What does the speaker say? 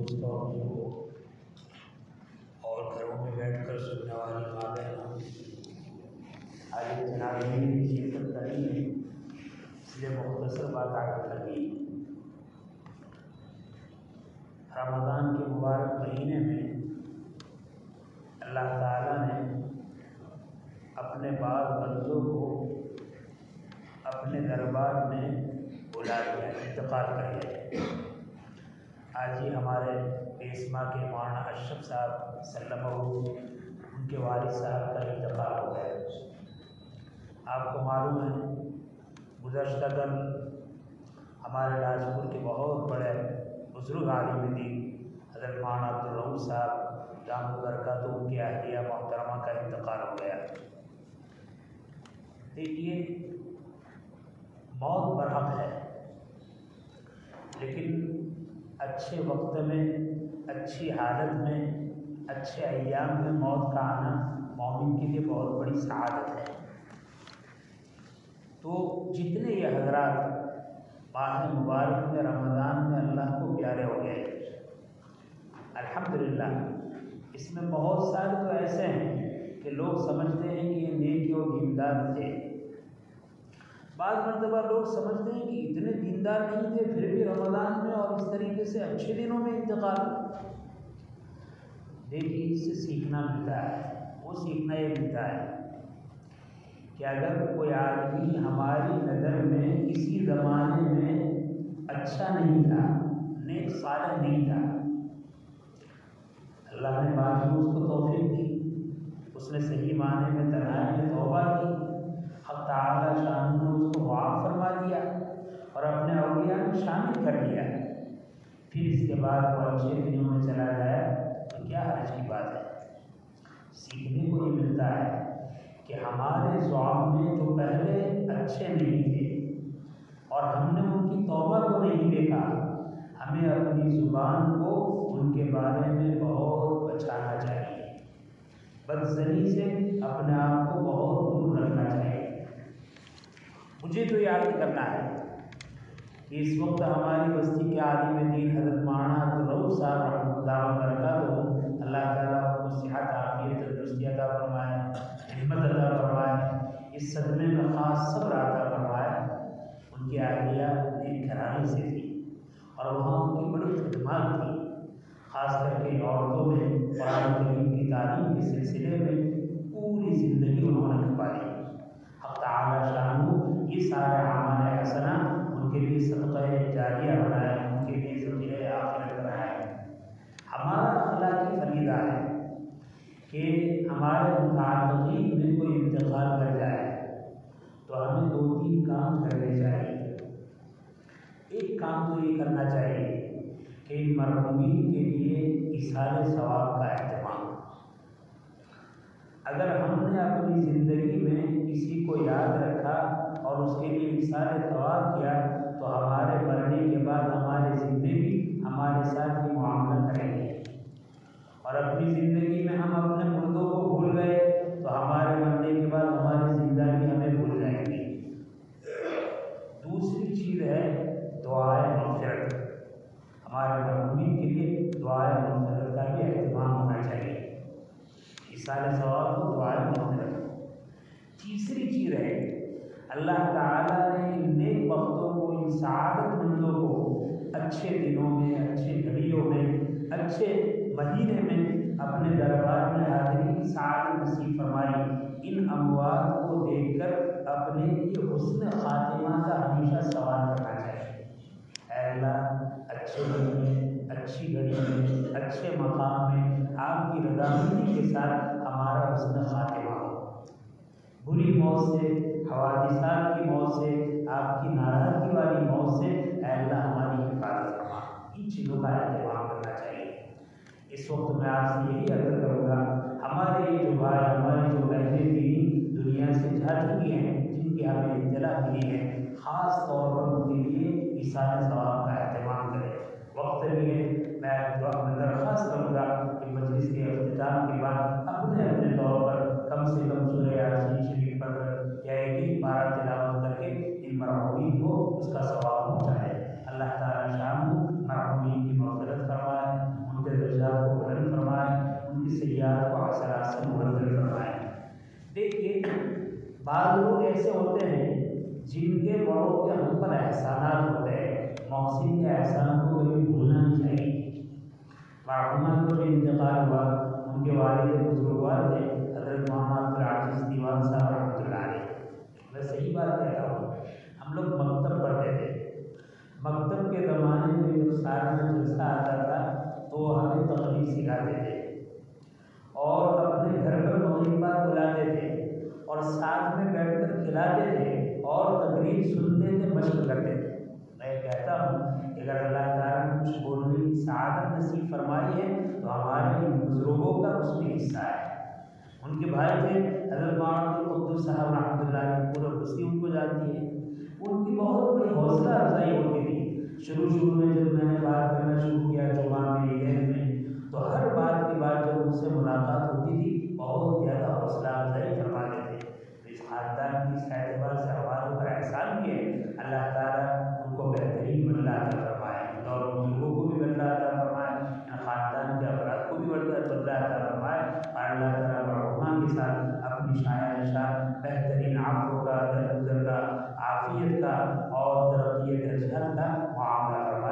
دوستوں اور گھروں میں بیٹھ کر سننے والی ماں بہنوں، آج جناب کی شرکت کرنی ہے، اس لیے مختصر بات آگے کرنی ہے۔ رمضان کے مبارک مہینے میں اللہ تعالیٰ نے اپنے بعض بندوں کو اپنے دربار میں بلا لیا، انتقال کر لیا۔ آج ہی ہمارے بیسما کے مولانا اشرف صاحب سلمہ ان کے والد صاحب کا انتقال ہو گیا۔ آپ کو معلوم ہے گزشتہ کل ہمارے راجپور کے بہت بڑے بزرگ عالم دین حضرت مولانا عبدالرؤوف صاحب دامت برکاتہ ان کی اہلیہ محترمہ کا انتقال ہو گیا۔ دیکھیے موت برحق ہے، لیکن اچھے وقت میں، اچھی حالت میں، اچھے ایام میں موت کا آنا مومن کے لیے بہت بڑی سعادت ہے۔ تو جتنے یہ حضرات ماہ مبارک میں رمضان میں اللہ کو پیارے ہو گئے، الحمدللہ، اس میں بہت سارے تو ایسے ہیں کہ لوگ سمجھتے ہیں کہ یہ نیک اور دیندار تھے۔ بعض مرتبہ لوگ سمجھتے ہیں کہ اتنے دیندار نہیں تھے، پھر بھی رمضان میں اور اس طریقے سے اچھے دنوں میں انتقال۔ دیکھیے اس سے سیکھنا ملتا ہے، وہ سیکھنا یہ ملتا ہے کہ اگر کوئی آدمی ہماری نظر میں کسی زمانے میں اچھا نہیں تھا، نیک صالح نہیں تھا، اللہ نے بعد میں اس کو توفیق دی، اس نے صحیح معنی میں تنہائی میں توبہ کی، حق تعالیٰ شان نے اس کو معاف فرما دیا اور اپنے اولیاء میں شامل کر لیا، پھر اس کے بعد وہ اچھے دنوں میں چلا جائے تو کیا حرج کی بات ہے۔ سیکھنے کو یہ ملتا ہے کہ ہمارے زعام میں جو پہلے اچھے نہیں تھے اور ہم نے ان کی توبہ کو نہیں دیکھا، ہمیں اپنی زبان کو ان کے بارے میں بہت بچانا چاہیے، بدزنی سے اپنے آپ کو بہت دور رکھنا چاہیے۔ مجھے تو یاد کرنا ہے کہ اس وقت ہماری بستی کے عالم دین حضرت مولانا عبدالرؤوف صاحب رحمۃ اللہ وبرکاتہ، اللہ تعالیٰ کو صحت عافیت تندرستی عطا فرمائے، ہمت عطا فرمائے، اس صدمے میں خاص صبر عطا فرمائے۔ ان کی اہلیہ نیک گھرانے سے تھی اور وہاں ان کی بڑی خدمات تھی، خاص کر کے عورتوں میں قرآن کریم کی تعلیم کے سلسلے میں پوری زندگی انہوں نے نبھائی۔ حق تعالیٰ شانہ یہ سارے اعمال حسنہ ان کے لیے صدقہ جاریہ بنائے، ان کے لیے ذخیرہ آخرت بنائے۔ ہمارا اخلاقی فریضہ ہے کہ ہمارے متعلقین میں کوئی انتقال کر جائے تو ہمیں 2-3 کام کرنے چاہیے۔ ایک کام تو یہ کرنا چاہیے کہ مرحومین کے لیے ایصال ثواب کا اہتمام۔ اگر ہم نے اپنی زندگی میں کسی کو یاد رکھا اور اس کے لیے ایصال ثواب کیا تو ہمارے مرنے کے بعد ہمارے زندے بھی ہمارے ساتھ یہ معاملہ کریں گے، اور اپنی زندگی میں ہم اپنے مردوں کو بھول گئے تو ہمارے مرنے کے بعد ہماری زندہ بھی ہمیں بھول جائیں گے۔ دوسری چیز ہے دعائے مغفرت۔ ہمارے مرحومین کے لیے دعائے مغفرت کا بھی اہتمام ہونا چاہیے، ایصال ثواب کو دعائے مغفرت۔ تیسری چیز ہے اللہ تعالیٰ نے ان نیک وقتوں کو، ان سعادت مندوں کو اچھے دنوں میں، اچھے گھڑیوں میں، اچھے مہینے میں اپنے دربار میں حاضری کی سعادت نصیب فرمائی۔ ان اموات کو دیکھ کر اپنے لیے حسن خاتمہ کا ہمیشہ سوال کرنا چاہیے۔ اے اللہ، اچھے دن میں، اچھی گھڑی میں، اچھے مقام میں آپ کی رضامندی کے ساتھ ہمارا حسن خاتمہ ہو۔ بری موت سے، حوادثات کی موت سے، آپ کی ناراضگی والی موت سے اے اللہ ہماری حفاظت فرما۔ ان چیزوں کا اہتمام کرنا چاہیے۔ اس وقت میں آپ سے یہی عرض کروں گا، ہمارے یہ جو بھائی، ہماری جو بہنیں دینی دنیا سے جا چکی ہیں، جن کی ہمیں اطلاع ملی ہے، خاص طور پر ان کے لیے ایصال ثواب کا اہتمام کریں۔ وقت بھی ہے، میں درخواست کروں گا کہ مجلس کے اختتام کے بعد اپنے اپنے طور پر کم سے کم سورہ یاسین شریف پڑھ کر یا ایک پارہ تلاوت کر کے ان مرحومین کو اس کا ثواب پہنچائے۔ اللہ تعالیٰ شان مرحومین کی مغفرت فرمائے، سیئات کو حسنات سے مبدل فرمائے۔ دیکھیے بعض لوگ ایسے ہوتے ہیں جن کے بڑوں کے ہم پر احسانات ہوتے ہیں، محسن کے احسان کو کبھی بھولنا نہیں چاہیے۔ مرحومہ کو جو انتقال ہوا ان کے والد بزرگوار تھے حضرت محمد عبدالعزیز دیوان صاحب رحمۃ اللہ علیہ۔ میں صحیح بات کہہ رہا ہوں، ہم لوگ مکتب پڑھتے تھے، مکتب کے زمانے میں جب سال میں جلسہ آتا تھا تو وہ ہمیں تقریر سکھاتے تھے اور اپنے گھر پر مغرب بعد بلاتے تھے اور ساتھ میں بیٹھ کر کھلاتے تھے اور تقریر سنتے تھے، مشق کرتے تھے۔ میں کہتا ہوں کہ اگر اللہ تعالیٰ نے کچھ بولنے کی سعادت نصیب فرمائی ہے تو ہمارے ان بزرگوں کا اس میں حصہ ہے۔ ان کے بھائی تھے حضرت مولانا عبدالقدوس صاحب رحمۃ اللہ علیہ، پورا بستی ان کو جانتی ہے۔ ان کی بہت بڑی حوصلہ افزائی ہوتی تھی۔ شروع میں جب میں نے بات کرنا شروع کیا جمعہ میں عید میں، تو ہر بات کے بعد جب ان سے ملاقات ہوتی تھی بہت زیادہ حوصلہ افزائی فرماتے تھے۔ اس خاندان کی اس اعتبار سے ہمارے اوپر احسان بھی ہے، اللہ تعالیٰ ان کو بہترین بدلہ عطا فرمائے، اور بزرگوں کو بھی بدلہ عطا فرمائے، خاندان کے افراد کو بھی بدلہ عطا فرمائے، اور اللہ تعالیٰ مرحومہ کے ساتھ اپنی شاعر شان بہترین عفو کا، درگزر کا، عافیت کا اور ترقی درجات کا معاملہ فرمائے۔